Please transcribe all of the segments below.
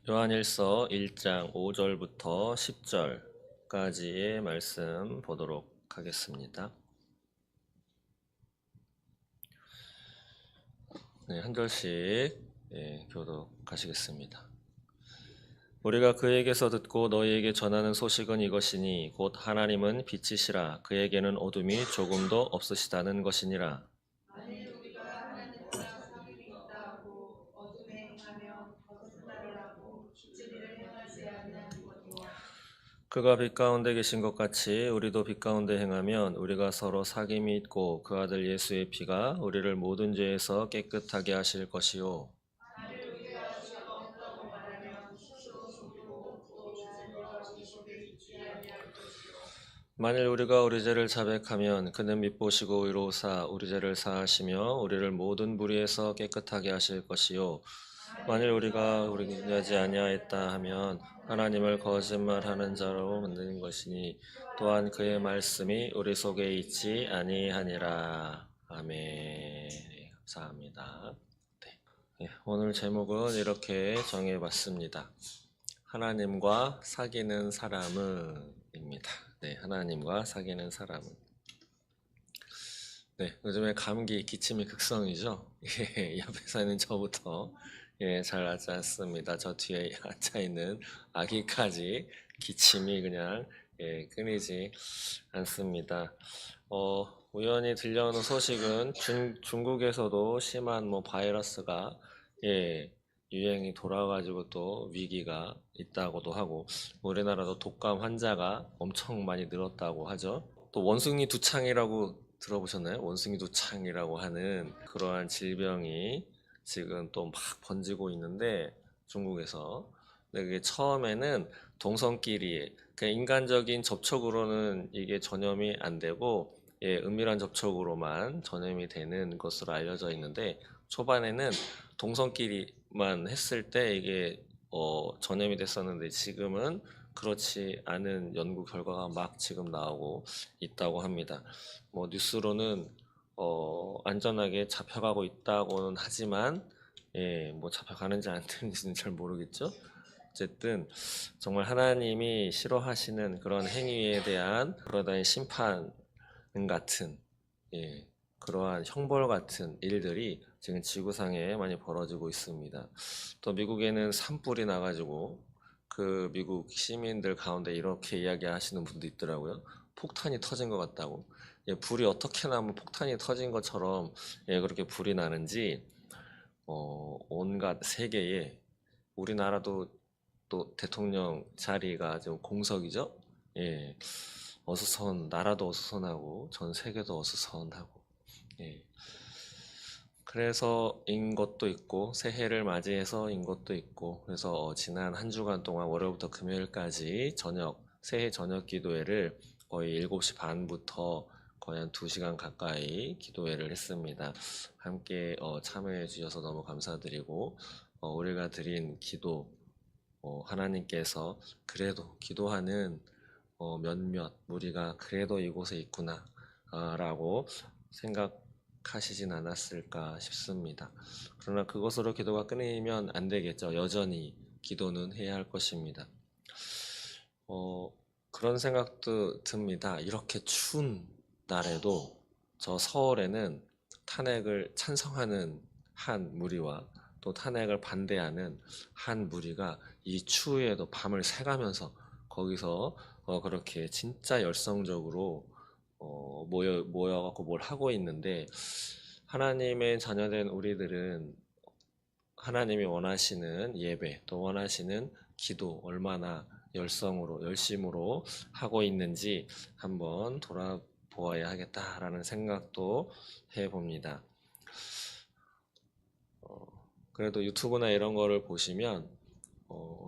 요한일서 1장 5절부터 10절까지의 말씀 보도록 하겠습니다. 네, 한 절씩 교독하시겠습니다. 우리가 그에게서 듣고 너희에게 전하는 소식은 이것이니 곧 하나님은 빛이시라 그에게는 어둠이 조금도 없으시다는 것이니라. 만일 우리가 하나님과 사귐이 있다 하고 어둠에 행하면 거짓말을 하고 진리를 행하지 아니하니거니와 그가 빛 가운데 계신 것 같이 우리도 빛 가운데 행하면 우리가 서로 사귐이 있고 그 아들 예수의 피가 우리를 모든 죄에서 깨끗하게 하실 것이요. 만일 우리가 죄가 없다고 말하면 스스로 속이고 또 진리가 우리 속에 있지 아니할 것이요 만일 우리가 우리 죄를 자백하면 그는 미쁘시고 의로우사 우리 죄를 사하시며 우리를 모든 불의에서 깨끗하게 하실 것이요. 만일 우리가 우리하지 아니하였다 하면 하나님을 거짓말하는 자로 만드는 것이니 또한 그의 말씀이 우리 속에 있지 아니하니라. 아멘. 감사합니다. 오늘 제목은 이렇게 정해봤습니다. 하나님과 사귀는 사람은입니다. 네, 하나님과 사귀는 사람은. 네, 요즘에 감기, 기침이 극성이죠. 예, 옆에서 있는 저부터 잘 앉지 않습니다. 저 뒤에 앉아 있는 아기까지 기침이 그냥 끊이지 않습니다. 우연히 들려오는 소식은 중국에서도 심한 바이러스가 유행이 돌아가지고 또 위기가 있다고도 하고 우리나라도 독감 환자가 엄청 많이 늘었다고 하죠. 또 원숭이 두창이라고 들어보셨나요? 원숭이 두창이라고 하는 그러한 질병이 지금 또 막 번지고 있는데 중국에서. 근데 그게 처음에는 동성끼리 그냥 인간적인 접촉으로는 이게 전염이 안 되고 은밀한 접촉으로만 전염이 되는 것으로 알려져 있는데 초반에는 동성끼리만 했을 때 이게 전염이 됐었는데 지금은 그렇지 않은 연구 결과가 막 지금 나오고 있다고 합니다. 뉴스로는 안전하게 잡혀가고 있다고는 하지만 잡혀가는지 안 되는지는 잘 모르겠죠. 어쨌든 정말 하나님이 싫어하시는 그런 행위에 대한 그러다의 심판 같은 그러한 형벌 같은 일들이 지금 지구상에 많이 벌어지고 있습니다. 또 미국에는 산불이 나가지고 그 미국 시민들 가운데 이렇게 이야기하시는 분도 있더라고요. 폭탄이 터진 것 같다고. 불이 어떻게 나면 폭탄이 터진 것처럼 그렇게 불이 나는지 온갖 세계에 우리나라도 또 대통령 자리가 좀 공석이죠. 예, 나라도 어수선하고 전 세계도 어수선하고. 예. 그래서 인 것도 있고 새해를 맞이해서인 것도 있고 그래서 지난 한 주간 동안 월요일부터 금요일까지 새해 저녁 기도회를 거의 7시 반부터 거의 한 2시간 가까이 기도회를 했습니다. 함께 참여해 주셔서 너무 감사드리고 우리가 드린 기도 하나님께서 그래도 기도하는 몇몇 무리가 그래도 이곳에 있구나 라고 생각하시진 않았을까 싶습니다. 그러나 그것으로 기도가 끊이면 안 되겠죠. 여전히 기도는 해야 할 것입니다. 그런 생각도 듭니다. 이렇게 추운 날에도 저 서울에는 탄핵을 찬성하는 한 무리와 또 탄핵을 반대하는 한 무리가 이 추위에도 밤을 새가면서 거기서 그렇게 진짜 열성적으로 모여갖고 뭘 하고 있는데 하나님의 자녀된 우리들은 하나님이 원하시는 예배 또 원하시는 기도 얼마나 열심으로 하고 있는지 한번 돌아보아야 하겠다라는 생각도 해봅니다. 그래도 유튜브나 이런 거를 보시면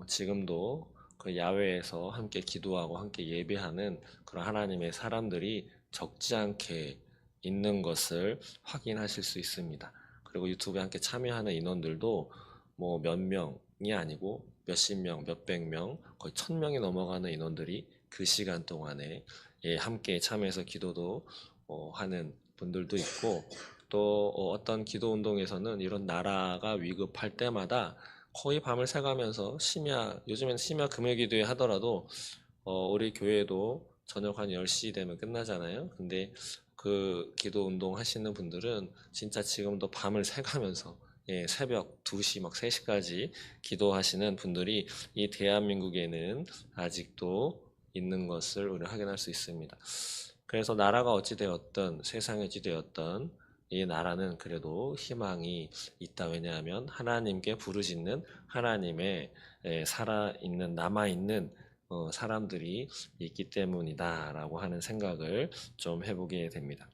지금도 그 야외에서 함께 기도하고 함께 예배하는 그런 하나님의 사람들이 적지 않게 있는 것을 확인하실 수 있습니다. 그리고 유튜브에 함께 참여하는 인원들도 몇 명이 아니고 몇십 명, 몇백 명, 거의 1000명이 넘어가는 인원들이 그 시간 동안에 함께 참여해서 기도도 하는 분들도 있고 또 어떤 기도 운동에서는 이런 나라가 위급할 때마다 거의 밤을 새가면서 요즘엔 심야 금요기도회 하더라도 우리 교회도 저녁 한 10시 되면 끝나잖아요. 근데 그 기도 운동 하시는 분들은 진짜 지금도 밤을 새가면서 새벽 2시 막 3시까지 기도하시는 분들이 이 대한민국에는 아직도 있는 것을 우리는 확인할 수 있습니다. 그래서 나라가 어찌 되었든 세상이 어찌 되었든 이 나라는 그래도 희망이 있다. 왜냐하면 하나님께 부르짖는 하나님의 살아있는 남아있는 사람들이 있기 때문이다라고 하는 생각을 좀 해보게 됩니다.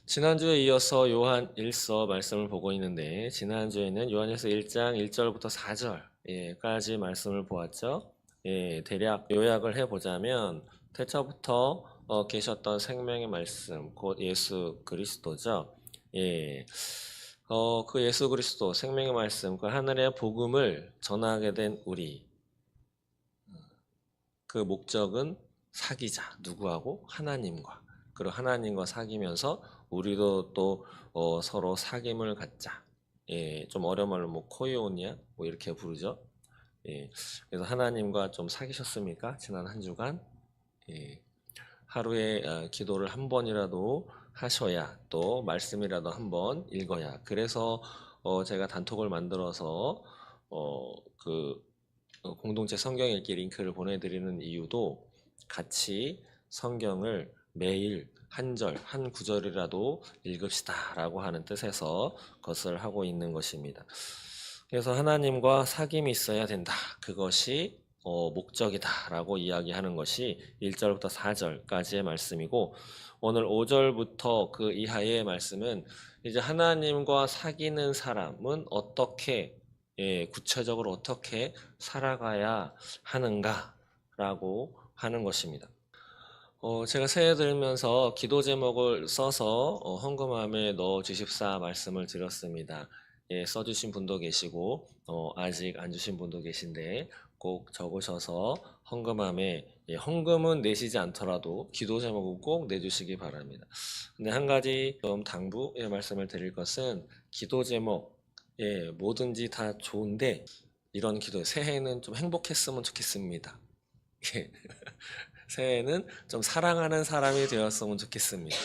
지난주에 이어서 요한 1서 말씀을 보고 있는데 지난주에는 요한일서 1장 1절부터 4절까지 말씀을 보았죠. 대략 요약을 해보자면 태초부터 계셨던 생명의 말씀 곧 예수 그리스도죠. 그 예수 그리스도 생명의 말씀 그 하늘의 복음을 전하게 된 우리 그 목적은 사귀자. 누구하고? 하나님과. 그리고 하나님과 사귀면서 우리도 또 서로 사귐을 갖자. 좀 어려운 말로 뭐 코이오니아 뭐 이렇게 부르죠. 그래서 하나님과 좀 사귀셨습니까? 지난 한 주간 하루에 기도를 한 번이라도 하셔야 또 말씀이라도 한 번 읽어야. 그래서 제가 단톡을 만들어서 그 공동체 성경 읽기 링크를 보내드리는 이유도 같이 성경을 매일 한 절, 한 구절이라도 읽읍시다 라고 하는 뜻에서 그것을 하고 있는 것입니다. 그래서 하나님과 사귐이 있어야 된다. 그것이 목적이다 라고 이야기하는 것이 1절부터 4절까지의 말씀이고 오늘 5절부터 그 이하의 말씀은 이제 하나님과 사귀는 사람은 어떻게 구체적으로 어떻게 살아가야 하는가라고 하는 것입니다. 제가 새해 들면서 기도 제목을 써서 헌금함에 넣어 주십사 말씀을 드렸습니다. 써주신 분도 계시고 아직 안 주신 분도 계신데 꼭 적으셔서 헌금함에 헌금은 내시지 않더라도 기도 제목은 꼭 내주시기 바랍니다. 근데 한 가지 좀 당부의 말씀을 드릴 것은 기도 제목 뭐든지 다 좋은데 이런 기도 새해에는 좀 행복했으면 좋겠습니다. 새해에는 좀 사랑하는 사람이 되었으면 좋겠습니다.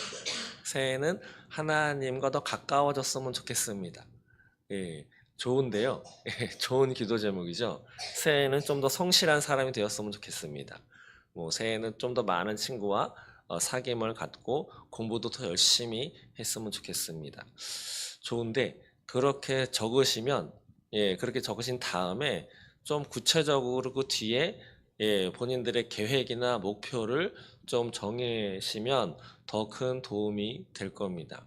새해에는 하나님과 더 가까워졌으면 좋겠습니다. 좋은데요. 좋은 기도 제목이죠. 새해에는 좀 더 성실한 사람이 되었으면 좋겠습니다. 새해에는 좀 더 많은 친구와 사귐을 갖고 공부도 더 열심히 했으면 좋겠습니다. 좋은데 그렇게 적으시면 그렇게 적으신 다음에 좀 구체적으로 그 뒤에 본인들의 계획이나 목표를 좀 정해시면 더 큰 도움이 될 겁니다.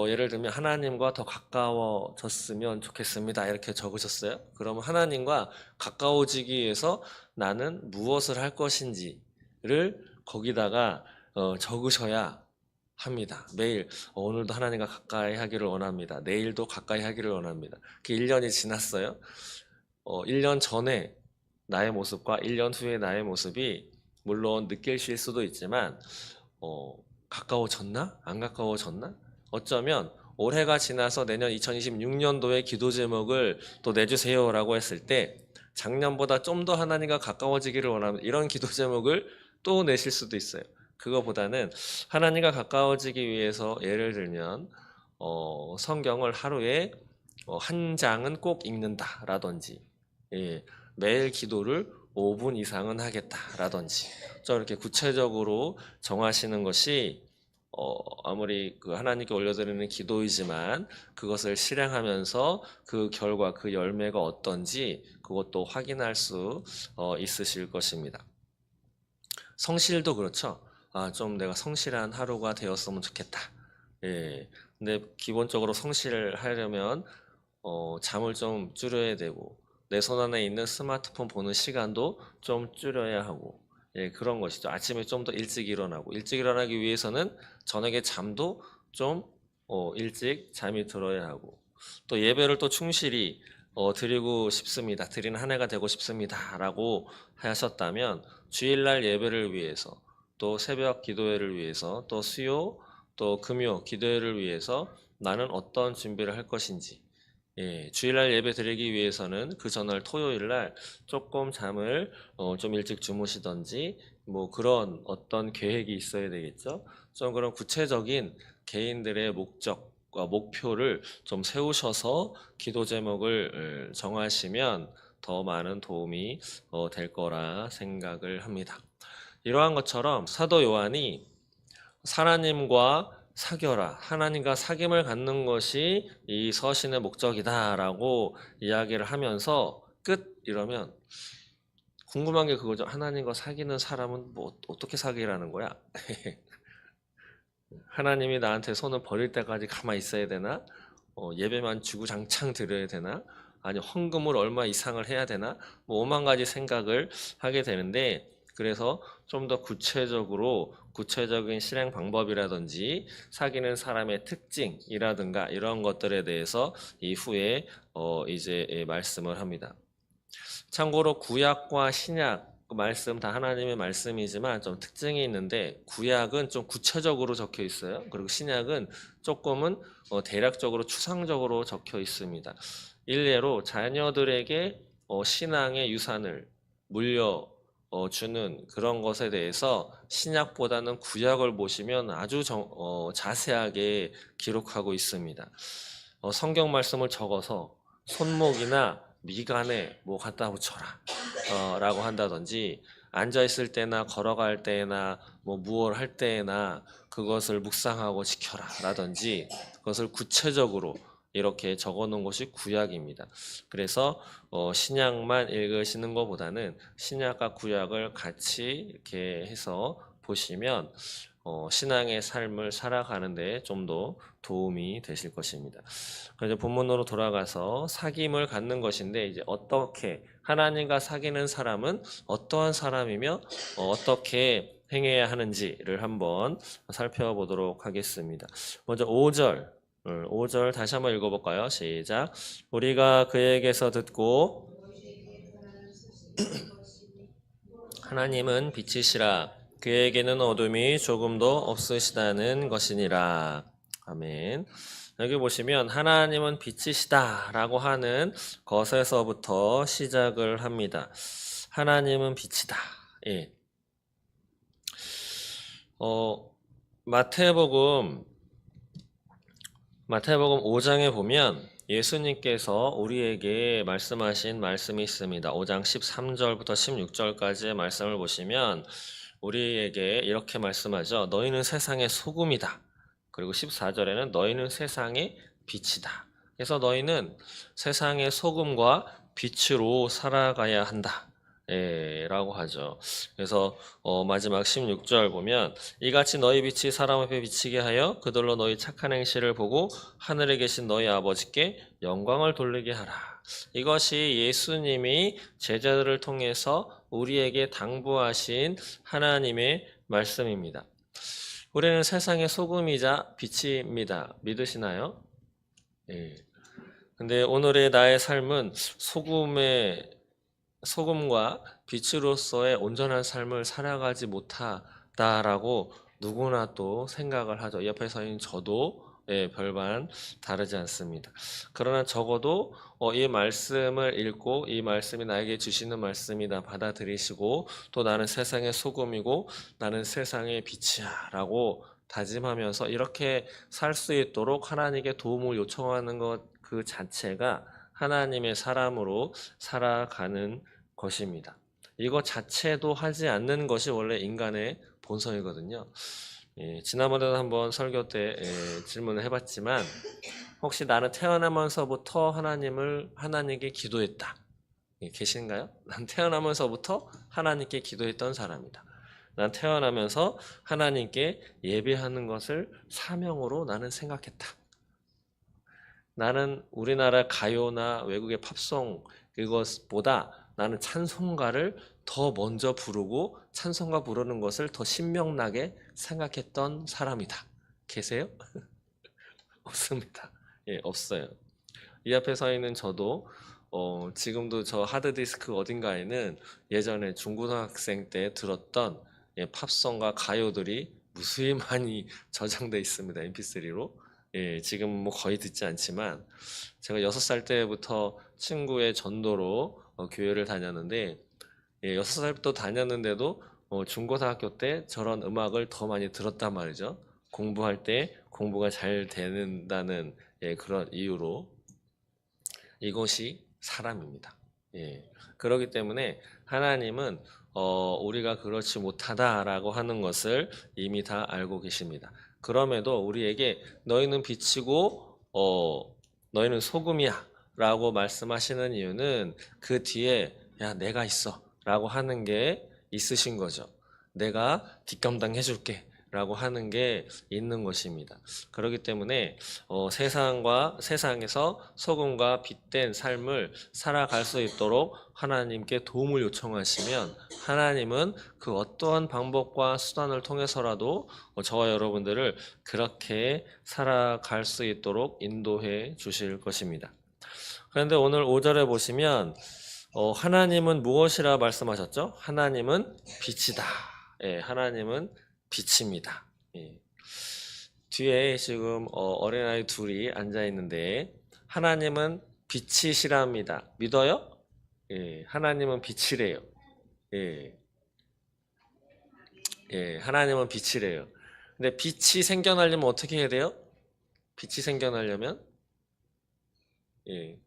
예를 들면 하나님과 더 가까워졌으면 좋겠습니다. 이렇게 적으셨어요. 그러면 하나님과 가까워지기 위해서 나는 무엇을 할 것인지를 거기다가 적으셔야 합니다. 매일 오늘도 하나님과 가까이 하기를 원합니다. 내일도 가까이 하기를 원합니다. 그 1년이 지났어요. 1년 전에 나의 모습과 1년 후의 나의 모습이 물론 느낄 수도 있지만 가까워졌나? 안 가까워졌나? 어쩌면 올해가 지나서 내년 2026년도에 기도 제목을 또 내주세요라고 했을 때 작년보다 좀 더 하나님과 가까워지기를 원하는 이런 기도 제목을 또 내실 수도 있어요. 그거보다는 하나님과 가까워지기 위해서 예를 들면 성경을 하루에 한 장은 꼭 읽는다라든지 매일 기도를 5분 이상은 하겠다라든지 이렇게 구체적으로 정하시는 것이 아무리 그 하나님께 올려드리는 기도이지만 그것을 실행하면서 그 결과, 그 열매가 어떤지 그것도 확인할 수 있으실 것입니다. 성실도 그렇죠. 좀 내가 성실한 하루가 되었으면 좋겠다. 근데 기본적으로 성실을 하려면 잠을 좀 줄여야 되고 내 손 안에 있는 스마트폰 보는 시간도 좀 줄여야 하고 그런 것이죠. 아침에 좀 더 일찍 일어나고 일찍 일어나기 위해서는 저녁에 잠도 좀 일찍 잠이 들어야 하고 또 예배를 또 충실히 드리고 싶습니다. 드리는 한 해가 되고 싶습니다. 라고 하셨다면 주일날 예배를 위해서 또 새벽 기도회를 위해서 또 수요 또 금요 기도회를 위해서 나는 어떤 준비를 할 것인지 예, 주일날 예배 드리기 위해서는 그 전날 토요일날 조금 잠을 좀 일찍 주무시던지 뭐 그런 어떤 계획이 있어야 되겠죠. 좀 그런 구체적인 개인들의 목적과 목표를 좀 세우셔서 기도 제목을 정하시면 더 많은 도움이 될 거라 생각을 합니다. 이러한 것처럼 사도 요한이 하나님과 사겨라. 하나님과 사귐을 갖는 것이 이 서신의 목적이다라고 이야기를 하면서 끝 이러면 궁금한 게 그거죠. 하나님과 사귀는 사람은 뭐 어떻게 사귀라는 거야? 하나님이 나한테 손을 버릴 때까지 가만히 있어야 되나? 예배만 주구장창 드려야 되나? 아니 헌금을 얼마 이상을 해야 되나? 뭐 오만 가지 생각을 하게 되는데 그래서 좀 더 구체적으로 구체적인 실행 방법이라든지 사귀는 사람의 특징이라든가 이런 것들에 대해서 이후에 이제 말씀을 합니다. 참고로 구약과 신약 그 말씀 다 하나님의 말씀이지만 좀 특징이 있는데 구약은 좀 구체적으로 적혀 있어요. 그리고 신약은 조금은 대략적으로 추상적으로 적혀 있습니다. 일례로 자녀들에게 신앙의 유산을 물려 주는 그런 것에 대해서 신약보다는 구약을 보시면 아주 자세하게 기록하고 있습니다. 성경 말씀을 적어서 손목이나 미간에 뭐 갖다 붙여라 라고 한다든지 앉아있을 때나 걸어갈 때나 뭐 무얼 할 때나 그것을 묵상하고 지켜라 라든지 그것을 구체적으로 이렇게 적어 놓은 것이 구약입니다. 그래서 신약만 읽으시는 것보다는 신약과 구약을 같이 이렇게 해서 보시면 신앙의 삶을 살아가는데 좀 더 도움이 되실 것입니다. 그래서 본문으로 돌아가서 사귐을 갖는 것인데 이제 어떻게 하나님과 사귀는 사람은 어떠한 사람이며 어떻게 행해야 하는지를 한번 살펴보도록 하겠습니다. 먼저 5절 다시 한번 읽어볼까요? 시작. 우리가 그에게서 듣고 하나님은 빛이시라 그에게는 어둠이 조금도 없으시다는 것이니라. 아멘. 여기 보시면 하나님은 빛이시다 라고 하는 것에서부터 시작을 합니다. 하나님은 빛이다. 예. 마태복음 5장에 보면 예수님께서 우리에게 말씀하신 말씀이 있습니다. 5장 13절부터 16절까지의 말씀을 보시면 우리에게 이렇게 말씀하죠. 너희는 세상의 소금이다. 그리고 14절에는 너희는 세상의 빛이다. 그래서 너희는 세상의 소금과 빛으로 살아가야 한다. 라고 하죠. 그래서 마지막 16절 보면 이같이 너희 빛이 사람 앞에 비치게 하여 그들로 너희 착한 행실을 보고 하늘에 계신 너희 아버지께 영광을 돌리게 하라. 이것이 예수님이 제자들을 통해서 우리에게 당부하신 하나님의 말씀입니다. 우리는 세상의 소금이자 빛입니다. 믿으시나요? 예. 근데 오늘의 나의 삶은 소금과 빛으로서의 온전한 삶을 살아가지 못하다라고 누구나 또 생각을 하죠. 옆에 서 있는 저도 별반 다르지 않습니다. 그러나 적어도 이 말씀을 읽고 이 말씀이 나에게 주시는 말씀이다 받아들이시고 또 나는 세상의 소금이고 나는 세상의 빛이야 라고 다짐하면서 이렇게 살 수 있도록 하나님께 도움을 요청하는 것 그 자체가 하나님의 사람으로 살아가는 것입니다. 이거 자체도 하지 않는 것이 원래 인간의 본성이거든요. 지난번에도 한번 설교 때 질문을 해봤지만 혹시 나는 태어나면서부터 하나님께 기도했다. 계신가요? 난 태어나면서부터 하나님께 기도했던 사람이다. 난 태어나면서 하나님께 예배하는 것을 사명으로 나는 생각했다. 나는 우리나라 가요나 외국의 팝송 그것보다 나는 찬송가를 더 먼저 부르고 찬송가 부르는 것을 더 신명나게 생각했던 사람이다. 계세요? 없습니다. 예, 없어요. 이 앞에 서 있는 저도 지금도 저 하드디스크 어딘가에는 예전에 중고등학생 때 들었던 팝송과 가요들이 무수히 많이 저장돼 있습니다. mp3로. 예, 지금 뭐 거의 듣지 않지만 제가 6살 때부터 친구의 전도로 교회를 다녔는데 예, 6살부터 다녔는데도 중고등학교 때 저런 음악을 더 많이 들었단 말이죠. 공부할 때 공부가 잘 되는다는 예, 그런 이유로 이것이 사람입니다. 예. 그렇기 때문에 하나님은 우리가 그렇지 못하다라고 하는 것을 이미 다 알고 계십니다. 그럼에도 우리에게 너희는 빛이고 너희는 소금이야 라고 말씀하시는 이유는 그 뒤에 야 내가 있어 라고 하는 게 있으신 거죠. 내가 뒷감당해 줄게 라고 하는 게 있는 것입니다. 그렇기 때문에 세상에서 소금과 빛된 삶을 살아갈 수 있도록 하나님께 도움을 요청하시면 하나님은 그 어떠한 방법과 수단을 통해서라도 저와 여러분들을 그렇게 살아갈 수 있도록 인도해 주실 것입니다. 그런데 오늘 5절에 보시면 하나님은 무엇이라 말씀하셨죠? 하나님은 빛이다. 예, 하나님은 빛입니다. 예. 뒤에 지금 어린아이 둘이 앉아 있는데 하나님은 빛이시랍니다. 믿어요? 예, 하나님은 빛이래요. 예, 예, 하나님은 빛이래요. 근데 빛이 생겨나려면 어떻게 해야 돼요? 빛이 생겨나려면 예,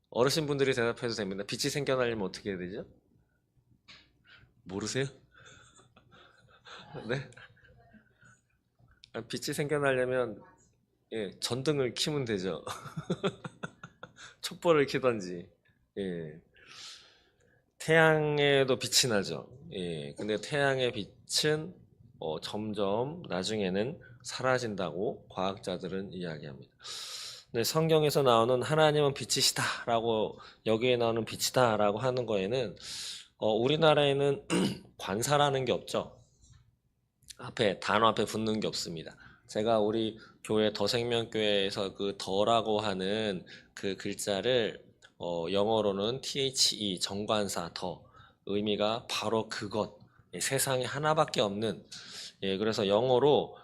어르신분들이 대답해도 됩니다. 빛이 생겨나려면 어떻게 해야 되죠? 모르세요? 네? 빛이 생겨나려면 예, 전등을 켜면 되죠. 촛불을 켜던지. 예. 태양에도 빛이 나죠. 예. 근데 태양의 빛은 점점 나중에는 사라진다고 과학자들은 이야기합니다. 근데 성경에서 나오는 하나님은 빛이시다라고 여기에 나오는 빛이다라고 하는 거에는 우리나라에는 관사라는 게 없죠. 단어 앞에 붙는 게 없습니다. 제가 우리 교회 더생명교회에서 그 더라고 하는 그 글자를 영어로는 THE 정관사 더 의미가 바로 그것 예, 세상에 하나밖에 없는 예, 그래서 영어로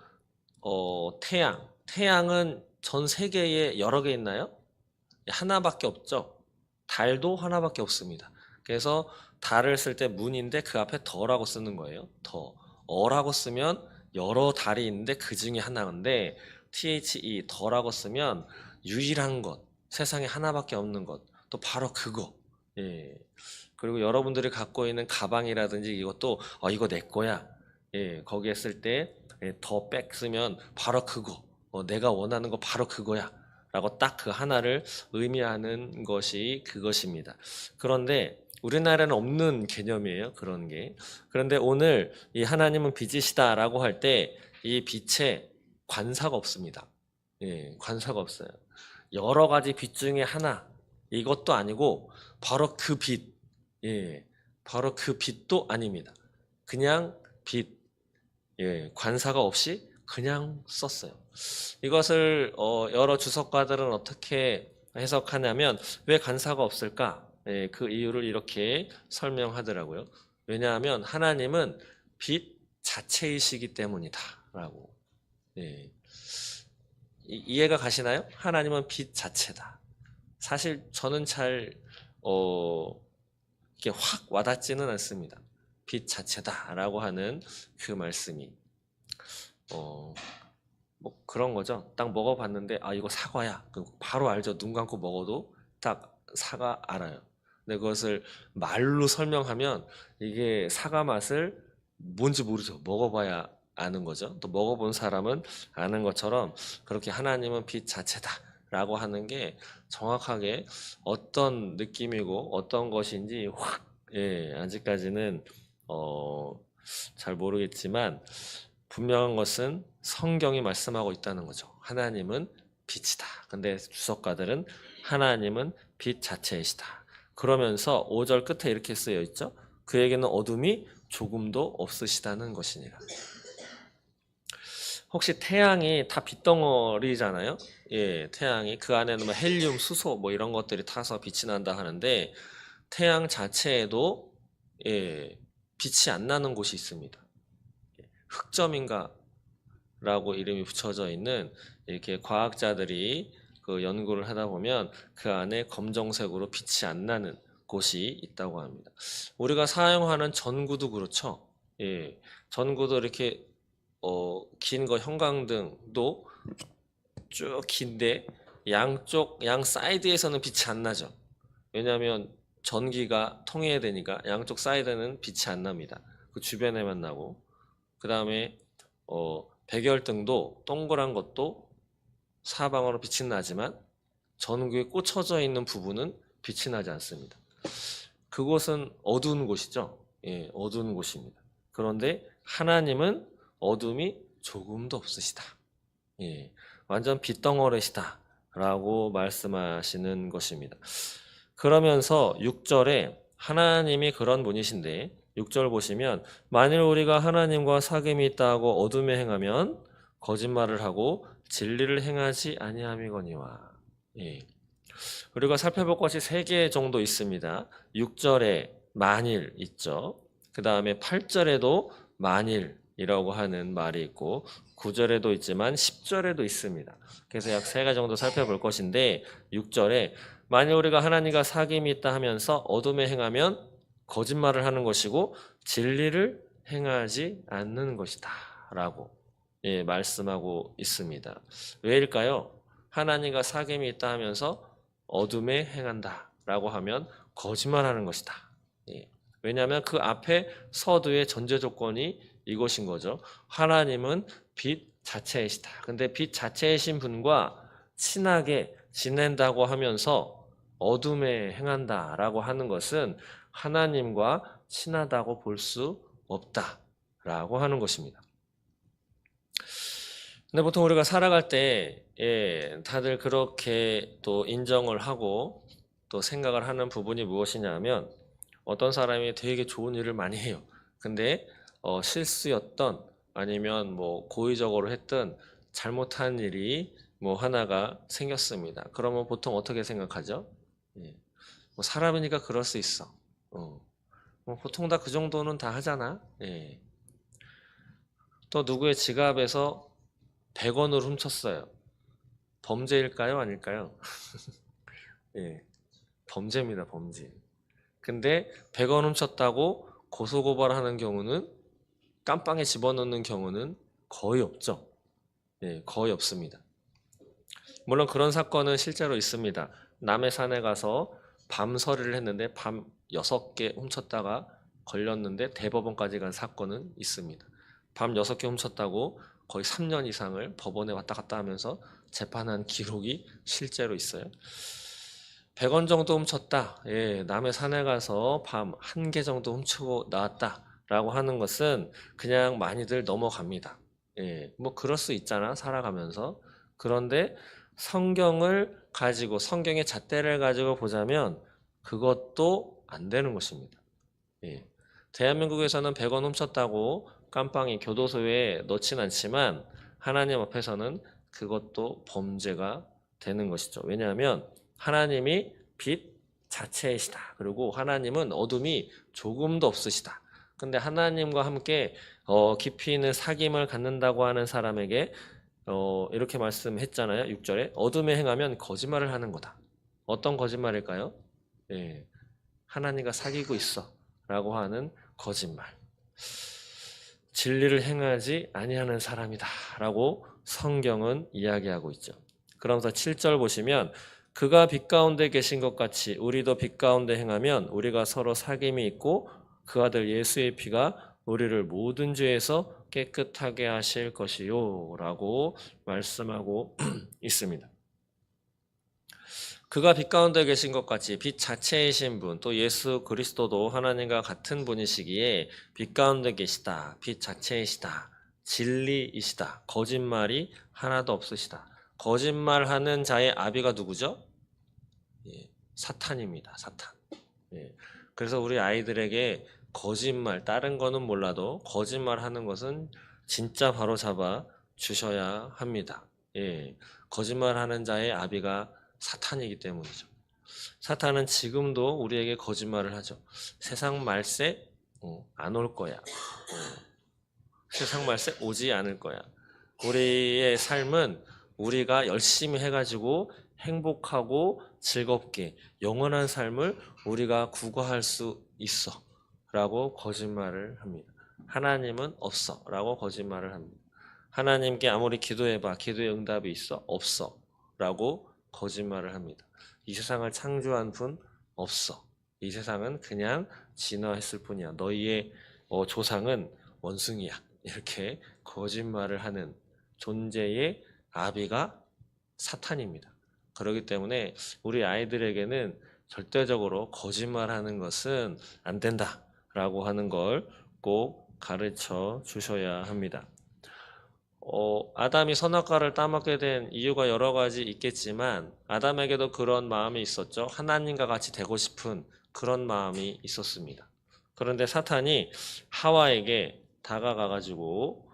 태양은 전 세계에 여러 개 있나요? 예, 하나밖에 없죠. 달도 하나밖에 없습니다. 그래서 달을 쓸 때 문인데 그 앞에 더라고 쓰는 거예요. 더. 어라고 쓰면 여러 달이 있는데 그 중에 하나인데 THE 더라고 쓰면 유일한 것, 세상에 하나밖에 없는 것, 또 바로 그거. 예. 그리고 여러분들이 갖고 있는 가방이라든지 이것도 이거 내 거야. 예. 거기에 쓸 때 더 백 쓰면 바로 그거. 내가 원하는 거 바로 그거야. 라고 딱 그 하나를 의미하는 것이 그것입니다. 그런데 우리나라는 없는 개념이에요. 그런 게. 그런데 오늘 이 하나님은 빛이시다라고 할 때 이 빛에 관사가 없습니다. 예, 관사가 없어요. 여러 가지 빛 중에 하나 이것도 아니고 바로 그 빛. 예, 바로 그 빛도 아닙니다. 그냥 빛. 예, 관사가 없이 그냥 썼어요. 이것을 여러 주석가들은 어떻게 해석하냐면 왜 관사가 없을까? 예, 그 이유를 이렇게 설명하더라고요. 왜냐하면 하나님은 빛 자체이시기 때문이다라고. 예. 이해가 가시나요? 하나님은 빛 자체다. 사실 저는 잘 이렇게 확 와닿지는 않습니다. 빛 자체다라고 하는 그 말씀이 뭐 그런 거죠. 딱 먹어봤는데 이거 사과야. 그럼 바로 알죠. 눈 감고 먹어도 딱 사과 알아요. 근데 그것을 말로 설명하면 이게 사과 맛을 뭔지 모르죠. 먹어봐야 아는 거죠. 또 먹어본 사람은 아는 것처럼 그렇게 하나님은 빛 자체다라고 하는 게 정확하게 어떤 느낌이고 어떤 것인지 예, 아직까지는 잘 모르겠지만 분명한 것은 성경이 말씀하고 있다는 거죠. 하나님은 빛이다. 근데 주석가들은 하나님은 빛 자체이시다. 그러면서 5절 끝에 이렇게 쓰여 있죠. 그에게는 어둠이 조금도 없으시다는 것이니라. 혹시 태양이 다 빛덩어리잖아요. 예, 태양이 그 안에는 뭐 헬륨, 수소 뭐 이런 것들이 타서 빛이 난다 하는데 태양 자체에도 예, 빛이 안 나는 곳이 있습니다. 흑점인가 라고 이름이 붙여져 있는 이렇게 과학자들이 그 연구를 하다 보면 그 안에 검정색으로 빛이 안 나는 곳이 있다고 합니다. 우리가 사용하는 전구도 그렇죠. 예, 전구도 이렇게 긴 거 형광등도 쭉 긴데 양쪽 양 사이드에서는 빛이 안 나죠. 왜냐하면 전기가 통해야 되니까 양쪽 사이드는 빛이 안 납니다. 그 주변에만 나고 그 다음에 백열등도 동그란 것도 사방으로 빛이 나지만 전구에 꽂혀져 있는 부분은 빛이 나지 않습니다. 그곳은 어두운 곳이죠. 예, 어두운 곳입니다. 그런데 하나님은 어둠이 조금도 없으시다. 예, 완전 빛덩어리시다 라고 말씀하시는 것입니다. 그러면서 6절에 하나님이 그런 분이신데 6절 보시면 만일 우리가 하나님과 사귐이 있다고 어둠에 행하면 거짓말을 하고 진리를 행하지 아니함이거니와. 예. 우리가 살펴볼 것이 3개 정도 있습니다. 6절에 만일 있죠. 그 다음에 8절에도 만일이라고 하는 말이 있고 9절에도 있지만 10절에도 있습니다. 그래서 약 3가지 정도 살펴볼 것인데 6절에 만일 우리가 하나님과 사귐이 있다 하면서 어둠에 행하면 거짓말을 하는 것이고 진리를 행하지 않는 것이다 라고 말씀하고 있습니다. 왜일까요? 하나님과 사귐이 있다 하면서 어둠에 행한다 라고 하면 거짓말하는 것이다. 왜냐하면 그 앞에 서두의 전제 조건이 이것인 거죠. 하나님은 빛 자체이시다. 근데 빛 자체이신 분과 친하게 지낸다고 하면서 어둠에 행한다 라고 하는 것은 하나님과 친하다고 볼 수 없다 라고 하는 것입니다. 근데 보통 우리가 살아갈 때 다들 그렇게 또 인정을 하고 또 생각을 하는 부분이 무엇이냐 하면 어떤 사람이 되게 좋은 일을 많이 해요. 근데 실수였던 아니면 뭐 고의적으로 했던 잘못한 일이 뭐 하나가 생겼습니다. 그러면 보통 어떻게 생각하죠? 뭐 사람이니까 그럴 수 있어. 뭐 보통 다 그 정도는 다 하잖아. 또 누구의 지갑에서 100원을 훔쳤어요. 범죄일까요? 아닐까요? 범죄입니다. 범죄. 근데 100원 훔쳤다고 고소고발하는 경우는 깜빵에 집어넣는 경우는 거의 없죠. 거의 없습니다. 물론 그런 사건은 실제로 있습니다. 남의 산에 가서 밤서리를 했는데 밤 6개 훔쳤다가 걸렸는데 대법원까지 간 사건은 있습니다. 밤 6개 훔쳤다고 거의 3년 이상을 법원에 왔다 갔다 하면서 재판한 기록이 실제로 있어요. 100원 정도 훔쳤다. 남의 산에 가서 밤 1개 정도 훔치고 나왔다. 라고 하는 것은 그냥 많이들 넘어갑니다. 뭐 그럴 수 있잖아. 살아가면서. 그런데 성경을 가지고 성경의 잣대를 가지고 보자면 그것도 안 되는 것입니다. 대한민국에서는 100원 훔쳤다고 깜빵이 교도소에 넣진 않지만 하나님 앞에서는 그것도 범죄가 되는 것이죠. 왜냐하면 하나님이 빛 자체이시다. 그리고 하나님은 어둠이 조금도 없으시다. 근데 하나님과 함께 깊이 있는 사귐을 갖는다고 하는 사람에게 이렇게 말씀했잖아요. 6절에 어둠에 행하면 거짓말을 하는 거다. 어떤 거짓말일까요? 하나님과 사귀고 있어 라고 하는 거짓말. 진리를 행하지 아니하는 사람이다 라고 성경은 이야기하고 있죠. 그러면서 7절 보시면 그가 빛 가운데 계신 것 같이 우리도 빛 가운데 행하면 우리가 서로 사귐이 있고 그 아들 예수의 피가 우리를 모든 죄에서 깨끗하게 하실 것이요 라고 말씀하고 있습니다. 그가 빛 가운데 계신 것 같이 빛 자체이신 분, 또 예수 그리스도도 하나님과 같은 분이시기에 빛 가운데 계시다, 빛 자체이시다, 진리이시다, 거짓말이 하나도 없으시다. 거짓말하는 자의 아비가 누구죠? 사탄입니다. 사탄. 그래서 우리 아이들에게 거짓말, 다른 거는 몰라도 거짓말하는 것은 진짜 바로 잡아 주셔야 합니다. 거짓말하는 자의 아비가 사탄이기 때문이죠. 사탄은 지금도 우리에게 거짓말을 하죠. 세상 말세 안 올 거야. 세상 말세 오지 않을 거야. 우리의 삶은 우리가 열심히 해가지고 행복하고 즐겁게 영원한 삶을 우리가 구가할 수 있어 라고 거짓말을 합니다. 하나님은 없어 라고 거짓말을 합니다. 하나님께 아무리 기도해봐 기도의 응답이 있어? 없어 라고 거짓말을 합니다. 이 세상을 창조한 분 없어. 이 세상은 그냥 진화했을 뿐이야. 너희의 조상은 원숭이야. 이렇게 거짓말을 하는 존재의 아비가 사탄입니다. 그렇기 때문에 우리 아이들에게는 절대적으로 거짓말하는 것은 안 된다라고 하는 걸 꼭 가르쳐 주셔야 합니다. 아담이 선악과를 따먹게 된 이유가 여러 가지 있겠지만 아담에게도 그런 마음이 있었죠. 하나님과 같이 되고 싶은 그런 마음이 있었습니다. 그런데 사탄이 하와에게 다가가가지고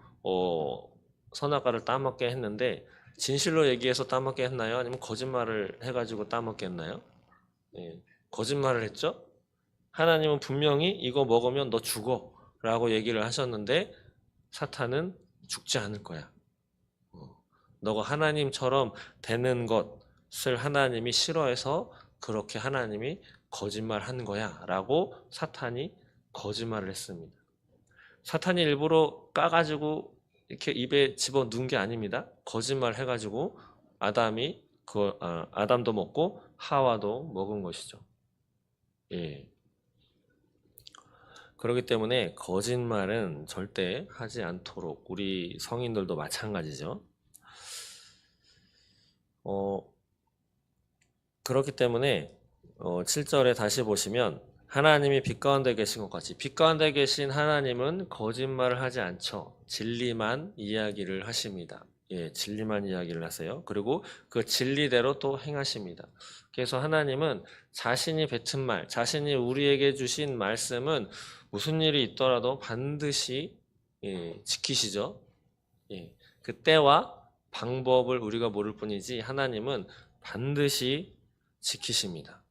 선악과를 따먹게 했는데 진실로 얘기해서 따먹게 했나요? 아니면 거짓말을 해가지고 따먹게 했나요? 예, 거짓말을 했죠. 하나님은 분명히 이거 먹으면 너 죽어 라고 얘기를 하셨는데 사탄은 죽지 않을 거야. 너가 하나님처럼 되는 것을 하나님이 싫어해서 그렇게 하나님이 거짓말한 거야 라고 사탄이 거짓말을 했습니다. 사탄이 일부러 까가지고 이렇게 입에 집어넣은 게 아닙니다. 거짓말 해가지고 아담도 먹고 하와도 먹은 것이죠. 예. 그렇기 때문에 거짓말은 절대 하지 않도록 우리 성인들도 마찬가지죠. 그렇기 때문에 7절에 다시 보시면 하나님이 빛 가운데 계신 것 같이 빛 가운데 계신 하나님은 거짓말을 하지 않죠. 진리만 이야기를 하십니다. 예, 진리만 이야기를 하세요. 그리고 그 진리대로 또 행하십니다. 그래서 하나님은 자신이 뱉은 말, 자신이 우리에게 주신 말씀은 무슨 일이 있더라도 반드시 지키시죠. 예, 그 때와 방법을 우리가 모를 뿐이지 하나님은 반드시 지키십니다.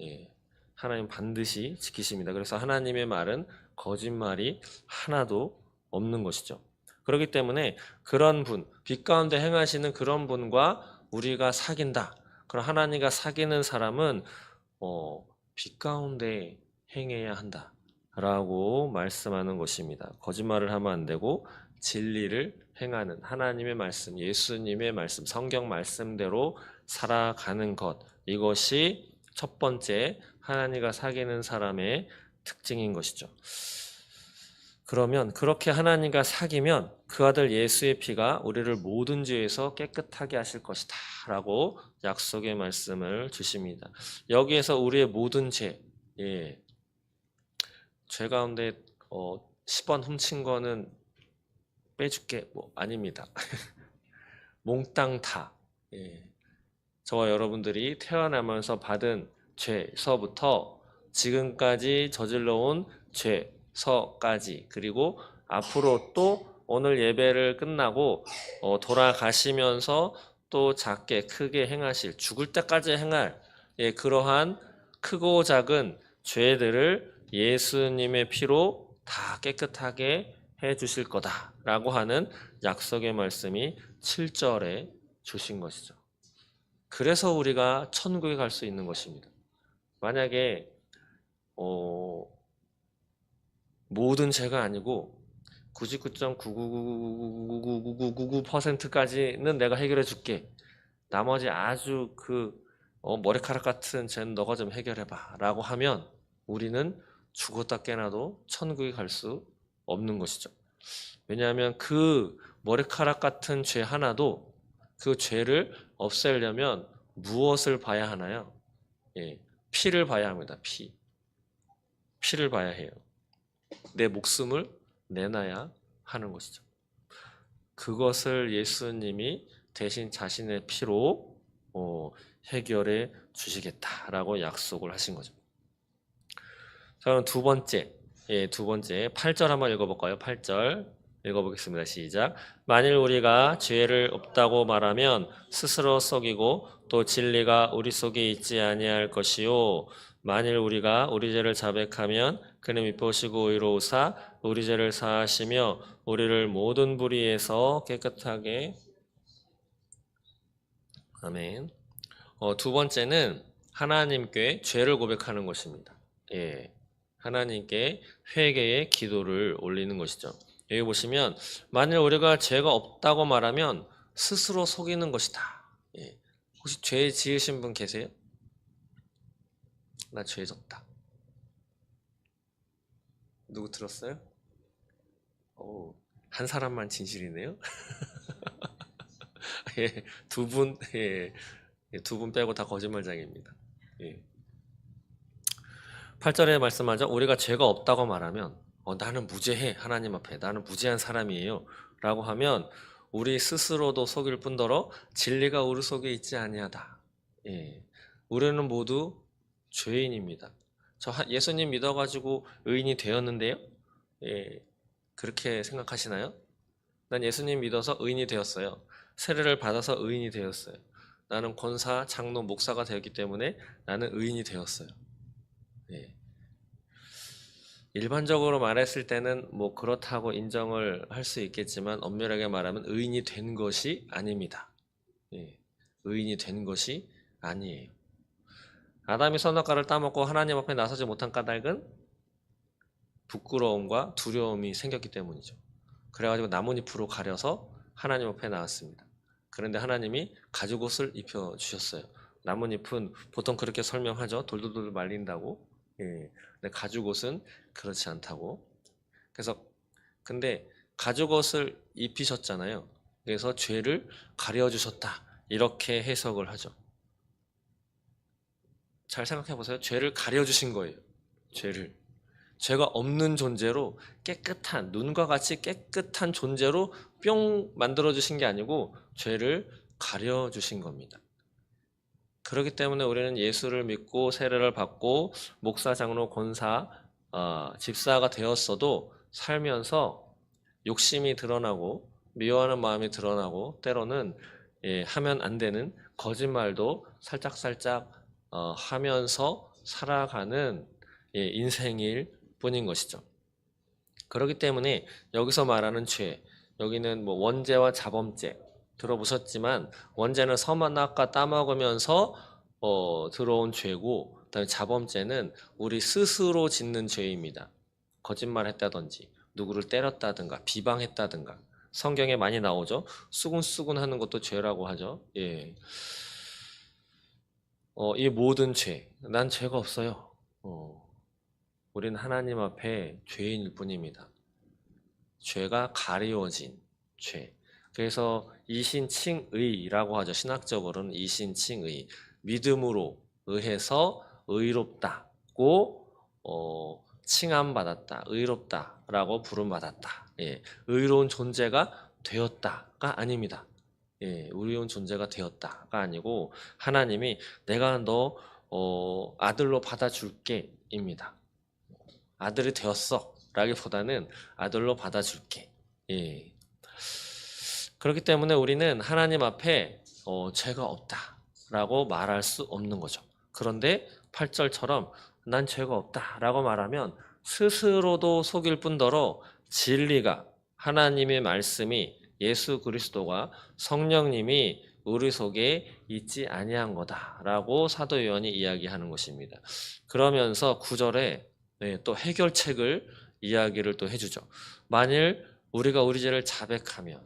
예, 하나님 반드시 지키십니다. 그래서 하나님의 말은 거짓말이 하나도 없는 것이죠. 그렇기 때문에 그런 분, 빛 가운데 행하시는 그런 분과 우리가 사귄다. 그럼 하나님과 사귀는 사람은 빛 가운데 행해야 한다. 라고 말씀하는 것입니다. 거짓말을 하면 안 되고 진리를 행하는 하나님의 말씀, 예수님의 말씀, 성경 말씀대로 살아가는 것. 이것이 첫 번째 하나님과 사귀는 사람의 특징인 것이죠. 그러면 그렇게 하나님과 사귀면 그 아들 예수의 피가 우리를 모든 죄에서 깨끗하게 하실 것이다 라고 약속의 말씀을 주십니다. 여기에서 우리의 모든 죄, 죄 가운데 10원 훔친 거는 빼줄게 아닙니다. 몽땅 다 저와 여러분들이 태어나면서 받은 죄서부터 지금까지 저질러 온 죄서까지 그리고 앞으로 또 오늘 예배를 끝나고 돌아가시면서 또 작게 크게 행하실 죽을 때까지 행할 그러한 크고 작은 죄들을 예수님의 피로 다 깨끗하게 해 주실 거다라고 하는 약속의 말씀이 7절에 주신 것이죠. 그래서 우리가 천국에 갈 수 있는 것입니다. 만약에 모든 죄가 아니고 99.999999999%까지는 내가 해결해 줄게. 나머지 아주 머리카락 같은 죄는 너가 좀 해결해봐 라고 하면 우리는 죽었다 깨나도 천국에 갈 수 없는 것이죠. 왜냐하면 그 머리카락 같은 죄 하나도 그 죄를 없애려면 무엇을 봐야 하나요? 피를 봐야 합니다. 피를 봐야 해요. 내 목숨을 내놔야 하는 것이죠. 그것을 예수님이 대신 자신의 피로 해결해 주시겠다라고 약속을 하신 거죠. 자, 그럼 두 번째 8절 한번 읽어볼까요? 8절 읽어보겠습니다. 시작. 만일 우리가 죄를 없다고 말하면 스스로 속이고 또 진리가 우리 속에 있지 아니할 것이요. 만일 우리가 우리 죄를 자백하면 그는 미쁘시고 의로우사 우리 죄를 사하시며 우리를 모든 불의에서 깨끗하게 아멘. 두 번째는 하나님께 죄를 고백하는 것입니다. 예. 하나님께 회개의 기도를 올리는 것이죠. 여기 보시면 만일 우리가 죄가 없다고 말하면 스스로 속이는 것이다. 예. 혹시 죄 지으신 분 계세요? 나 죄 졌다. 누구 들었어요? 한 사람만 진실이네요. 예, 두 분 빼고 다 거짓말장입니다. 예. 8절에 말씀하죠. 우리가 죄가 없다고 말하면 나는 무죄해. 하나님 앞에 나는 무죄한 사람이에요 라고 하면 우리 스스로도 속일 뿐더러 진리가 우리 속에 있지 아니하다. 예. 우리는 모두 죄인입니다. 저 예수님 믿어가지고 의인이 되었는데요. 예. 그렇게 생각하시나요? 난 예수님 믿어서 의인이 되었어요. 세례를 받아서 의인이 되었어요. 나는 권사, 장로, 목사가 되었기 때문에 나는 의인이 되었어요. 예. 일반적으로 말했을 때는 뭐 그렇다고 인정을 할 수 있겠지만 엄밀하게 말하면 의인이 된 것이 아닙니다. 예. 의인이 된 것이 아니에요. 아담이 선악과를 따먹고 하나님 앞에 나서지 못한 까닭은 부끄러움과 두려움이 생겼기 때문이죠. 그래가지고 나뭇잎으로 가려서 하나님 앞에 나왔습니다. 그런데 하나님이 가죽옷을 입혀주셨어요. 나뭇잎은 보통 그렇게 설명하죠. 돌돌돌 말린다고. 예. 근데 가죽옷은 그렇지 않다고. 그래서 근데 가죽옷을 입히셨잖아요. 그래서 죄를 가려주셨다. 이렇게 해석을 하죠. 잘 생각해 보세요. 죄를 가려주신 거예요. 죄가 없는 존재로 깨끗한, 눈과 같이 깨끗한 존재로 뿅 만들어주신 게 아니고 죄를 가려주신 겁니다. 그렇기 때문에 우리는 예수를 믿고 세례를 받고 목사, 장로, 권사, 집사가 되었어도 살면서 욕심이 드러나고 미워하는 마음이 드러나고 때로는 하면 안 되는 거짓말도 살짝살짝 하면서 살아가는 인생일 뿐인 것이죠. 그렇기 때문에 여기서 말하는 죄, 여기는 뭐 원죄와 자범죄 들어보셨지만 원죄는 선악과 따먹으면서 들어온 죄고, 그다음에 자범죄는 우리 스스로 짓는 죄입니다. 거짓말했다든지 누구를 때렸다든가 비방했다든가 성경에 많이 나오죠. 수군수군하는 것도 죄라고 하죠. 예. 이 모든 죄, 난 죄가 없어요. 우리는 하나님 앞에 죄인일 뿐입니다. 죄가 가리워진 죄. 그래서 이신칭의라고 하죠. 신학적으로는 이신칭의. 믿음으로 의해서 의롭다고 칭함받았다. 의롭다라고 부름받았다. 예, 의로운 존재가 되었다가 아닙니다. 예, 의로운 존재가 되었다가 아니고 하나님이 내가 너 아들로 받아줄게 입니다. 아들이 되었어 라기보다는 아들로 받아줄게. 예. 그렇기 때문에 우리는 하나님 앞에 죄가 없다라고 말할 수 없는 거죠. 그런데 8절처럼 난 죄가 없다라고 말하면 스스로도 속일 뿐더러 진리가, 하나님의 말씀이, 예수 그리스도가, 성령님이 우리 속에 있지 아니한 거다라고 사도 요한이 이야기하는 것입니다. 그러면서 9절에 또 해결책을 이야기를 또 해주죠. 만일 우리가 우리 죄를 자백하면,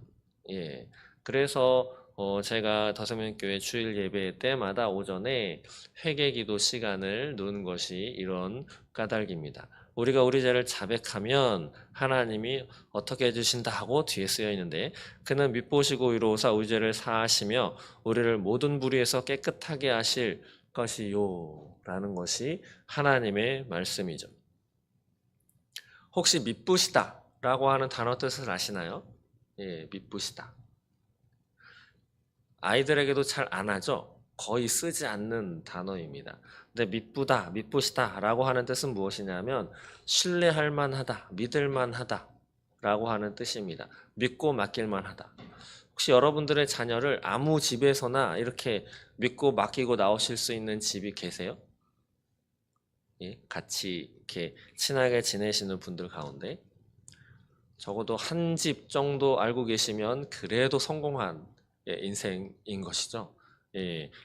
그래서 제가 더성명교회 주일 예배 때마다 오전에 회개기도 시간을 누는 것이 이런 까닭입니다. 우리가 우리 죄를 자백하면 하나님이 어떻게 해주신다 하고 뒤에 쓰여 있는데, 그는 밉보시고 이로우사 우리 죄를 사하시며 우리를 모든 불의에서 깨끗하게 하실 것이요 라는 것이 하나님의 말씀이죠. 혹시 밉부시다 라고 하는 단어 뜻을 아시나요? 예, 밉부시다. 아이들에게도 잘 안 하죠. 거의 쓰지 않는 단어입니다. 근데 밉부다, 밉부시다 라고 하는 뜻은 무엇이냐면 신뢰할 만하다, 믿을 만하다 라고 하는 뜻입니다. 믿고 맡길 만하다. 혹시 여러분들의 자녀를 아무 집에서나 이렇게 믿고 맡기고 나오실 수 있는 집이 계세요? 예, 같이 이렇게 친하게 지내시는 분들 가운데 적어도 한 집 정도 알고 계시면 그래도 성공한 인생인 것이죠.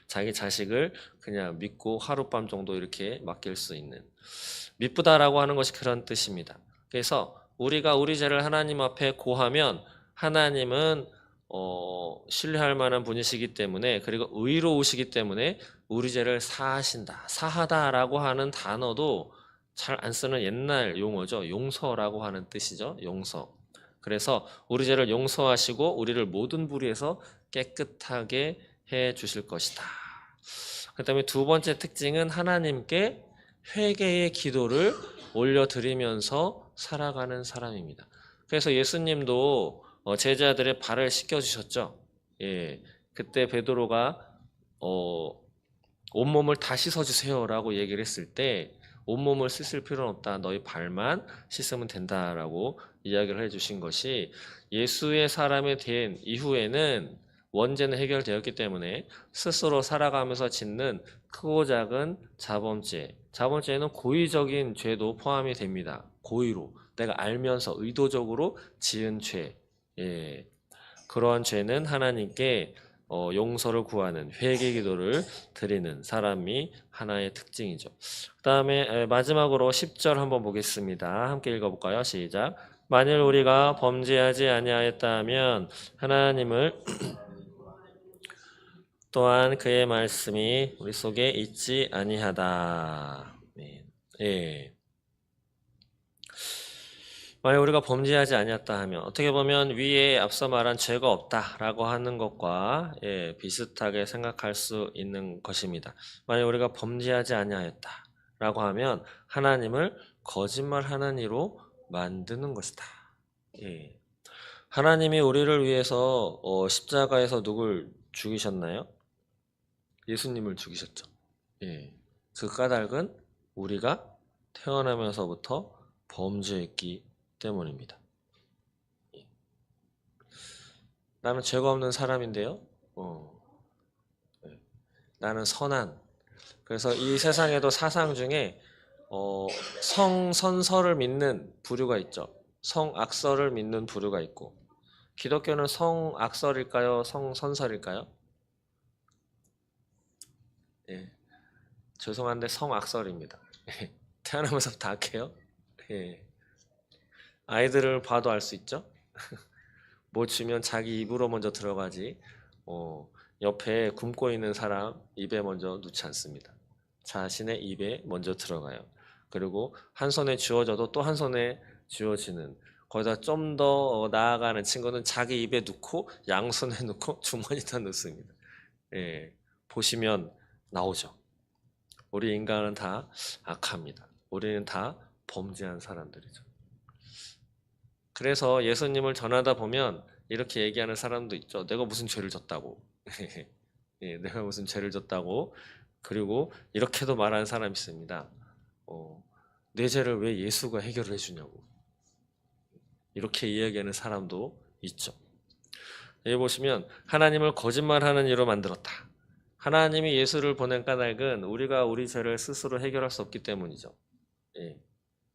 자기 자식을 그냥 믿고 하룻밤 정도 이렇게 맡길 수 있는 미쁘다라고 하는 것이 그런 뜻입니다. 그래서 우리가 우리 죄를 하나님 앞에 고하면 하나님은 신뢰할 만한 분이시기 때문에 그리고 의로우시기 때문에 우리 죄를 사하신다. 사하다라고 하는 단어도 잘 안 쓰는 옛날 용어죠. 용서라고 하는 뜻이죠. 용서. 그래서 우리 죄를 용서하시고 우리를 모든 불의에서 깨끗하게 해 주실 것이다. 그다음에 두 번째 특징은 하나님께 회개의 기도를 올려드리면서 살아가는 사람입니다. 그래서 예수님도 제자들의 발을 씻겨주셨죠. 그때 베드로가 온몸을 다 씻어주세요라고 얘기를 했을 때 온몸을 씻을 필요는 없다. 너희 발만 씻으면 된다라고 이야기를 해주신 것이 예수의 사람이 된 이후에는 원죄는 해결되었기 때문에 스스로 살아가면서 짓는 크고 작은 자범죄에는 고의적인 죄도 포함이 됩니다. 고의로 내가 알면서 의도적으로 지은 죄, 그러한 죄는 하나님께 용서를 구하는 회개 기도를 드리는 사람이 하나의 특징이죠. 그 다음에 마지막으로 10절 한번 보겠습니다. 함께 읽어볼까요? 시작. 만일 우리가 범죄하지 아니하였다면 하나님을 또한 그의 말씀이 우리 속에 있지 아니하다. 예. 만약 우리가 범죄하지 아니었다 하면 어떻게 보면 위에 앞서 말한 죄가 없다라고 하는 것과 비슷하게 생각할 수 있는 것입니다. 만약 우리가 범죄하지 아니하였다라고 하면 하나님을 거짓말하는 이로 만드는 것이다. 하나님이 우리를 위해서 십자가에서 누굴 죽이셨나요? 예수님을 죽이셨죠. 그 까닭은 우리가 태어나면서부터 범죄했기 때문입니다. 나는 죄가 없는 사람인데요. 나는 선한. 그래서 이 세상에도 사상 중에 성선설을 믿는 부류가 있죠. 성악설을 믿는 부류가 있고 기독교는 성악설일까요? 성선설일까요? 죄송한데 성악설입니다. 태어나면서부터 악해요. 아이들을 봐도 알 수 있죠. 뭐 주면 자기 입으로 먼저 들어가지 옆에 굶고 있는 사람 입에 먼저 넣지 않습니다. 자신의 입에 먼저 들어가요. 그리고 한 손에 쥐어져도 또 한 손에 쥐어지는 거기다 좀 더 나아가는 친구는 자기 입에 넣고 양손에 넣고 주머니에다 넣습니다. 보시면 나오죠. 우리 인간은 다 악합니다. 우리는 다 범죄한 사람들이죠. 그래서 예수님을 전하다 보면 이렇게 얘기하는 사람도 있죠. 내가 무슨 죄를 졌다고. 내가 무슨 죄를 졌다고. 그리고 이렇게도 말하는 사람이 있습니다. 내 죄를 왜 예수가 해결을 해주냐고. 이렇게 이야기하는 사람도 있죠. 여기 보시면 하나님을 거짓말하는 이로 만들었다. 하나님이 예수를 보낸 까닭은 우리가 우리 죄를 스스로 해결할 수 없기 때문이죠.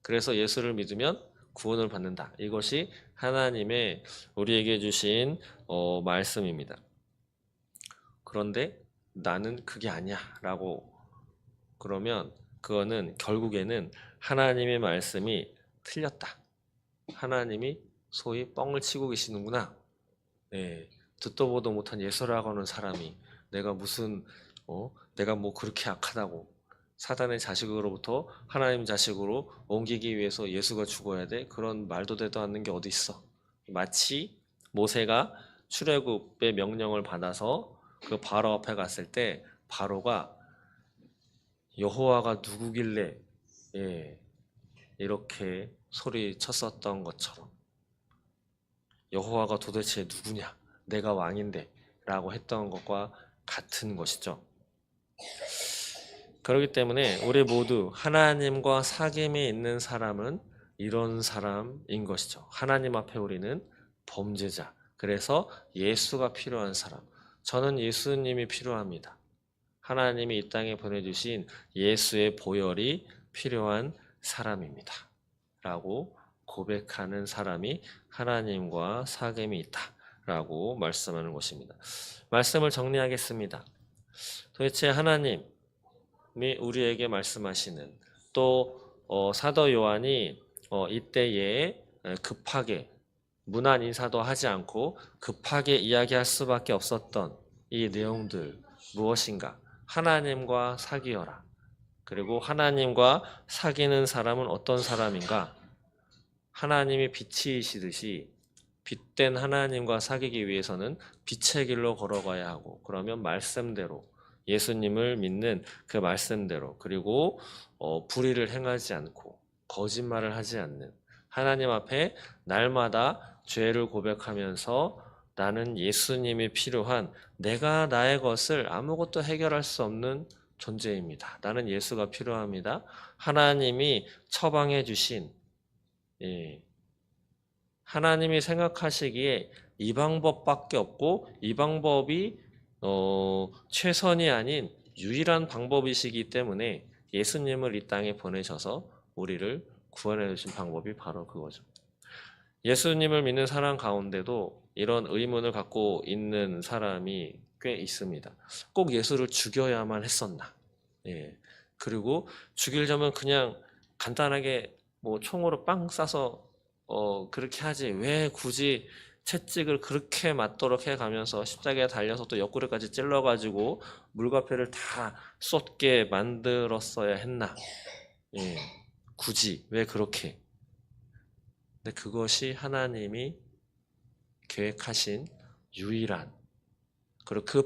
그래서 예수를 믿으면 구원을 받는다. 이것이 하나님의 우리에게 주신 말씀입니다. 그런데 나는 그게 아니야 라고 그러면 그거는 결국에는 하나님의 말씀이 틀렸다. 하나님이 소위 뻥을 치고 계시는구나. 듣도 보도 못한 예수라고 하는 사람이 내가 무슨 내가 뭐 그렇게 악하다고 사단의 자식으로부터 하나님 자식으로 옮기기 위해서 예수가 죽어야 돼? 그런 말도 되도 않는 게 어디 있어. 마치 모세가 출애굽의 명령을 받아서 그 바로 앞에 갔을 때 바로가 여호와가 누구길래 이렇게 소리쳤었던 것처럼 여호와가 도대체 누구냐? 내가 왕인데 라고 했던 것과 같은 것이죠. 그렇기 때문에 우리 모두 하나님과 사귐이 있는 사람은 이런 사람인 것이죠. 하나님 앞에 우리는 범죄자. 그래서 예수가 필요한 사람. 저는 예수님이 필요합니다. 하나님이 이 땅에 보내주신 예수의 보혈이 필요한 사람입니다. 라고 고백하는 사람이 하나님과 사귐이 있다. 라고 말씀하는 것입니다. 말씀을 정리하겠습니다. 도대체 하나님이 우리에게 말씀하시는 또 사도 요한이 이때에 급하게 문안 인사도 하지 않고 급하게 이야기할 수밖에 없었던 이 내용들 무엇인가? 하나님과 사귀어라. 그리고 하나님과 사귀는 사람은 어떤 사람인가? 하나님이 빛이시듯이 빛된 하나님과 사귀기 위해서는 빛의 길로 걸어가야 하고, 그러면 말씀대로 예수님을 믿는 그 말씀대로, 그리고 불의를 행하지 않고 거짓말을 하지 않는, 하나님 앞에 날마다 죄를 고백하면서 나는 예수님이 필요한, 내가 나의 것을 아무것도 해결할 수 없는 존재입니다. 나는 예수가 필요합니다. 하나님이 처방해 주신, 하나님이 생각하시기에 이 방법밖에 없고 이 방법이 최선이 아닌 유일한 방법이시기 때문에 예수님을 이 땅에 보내셔서 우리를 구원해 주신 방법이 바로 그거죠. 예수님을 믿는 사람 가운데도 이런 의문을 갖고 있는 사람이 꽤 있습니다. 꼭 예수를 죽여야만 했었나? 그리고 죽이려면 그냥 간단하게 뭐 총으로 빵 쏴서 그렇게 하지, 왜 굳이 채찍을 그렇게 맞도록 해가면서 십자가에 달려서 또 옆구리까지 찔러가지고 물과배를 다 쏟게 만들었어야 했나? 굳이 왜 그렇게? 근데 그것이 하나님이 계획하신 유일한, 그리고 그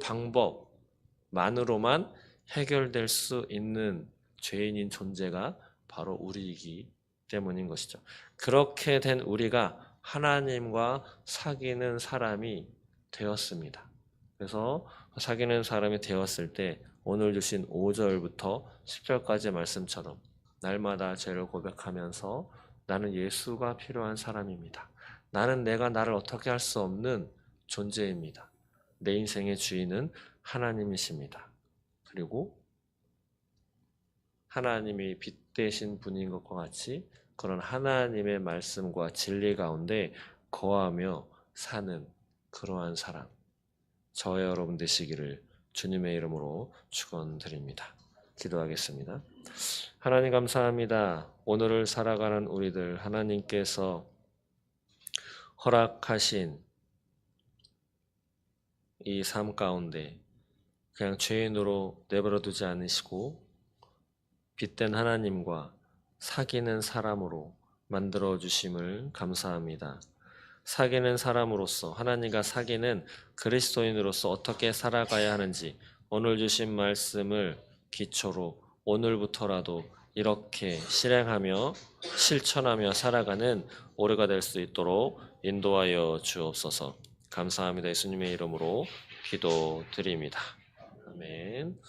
방법만으로만 해결될 수 있는 죄인인 존재가 바로 우리이기 때문인 것이죠. 그렇게 된 우리가 하나님과 사귀는 사람이 되었습니다. 그래서 사귀는 사람이 되었을 때 오늘 주신 5절부터 10절까지 말씀처럼 날마다 죄를 고백하면서 나는 예수가 필요한 사람입니다. 나는 내가 나를 어떻게 할 수 없는 존재입니다. 내 인생의 주인은 하나님이십니다. 그리고 하나님이 빛 되신 분인 것과 같이 그런 하나님의 말씀과 진리 가운데 거하며 사는 그러한 사람, 저와 여러분 되시기를 주님의 이름으로 축원드립니다. 기도하겠습니다. 하나님 감사합니다. 오늘을 살아가는 우리들, 하나님께서 허락하신 이 삶 가운데 그냥 죄인으로 내버려 두지 않으시고 빛된 하나님과 사귀는 사람으로 만들어 주심을 감사합니다. 사귀는 사람으로서, 하나님과 사귀는 그리스도인으로서 어떻게 살아가야 하는지 오늘 주신 말씀을 기초로 오늘부터라도 이렇게 실행하며 실천하며 살아가는 올해가 될 수 있도록 인도하여 주옵소서. 감사합니다. 예수님의 이름으로 기도드립니다. 아멘.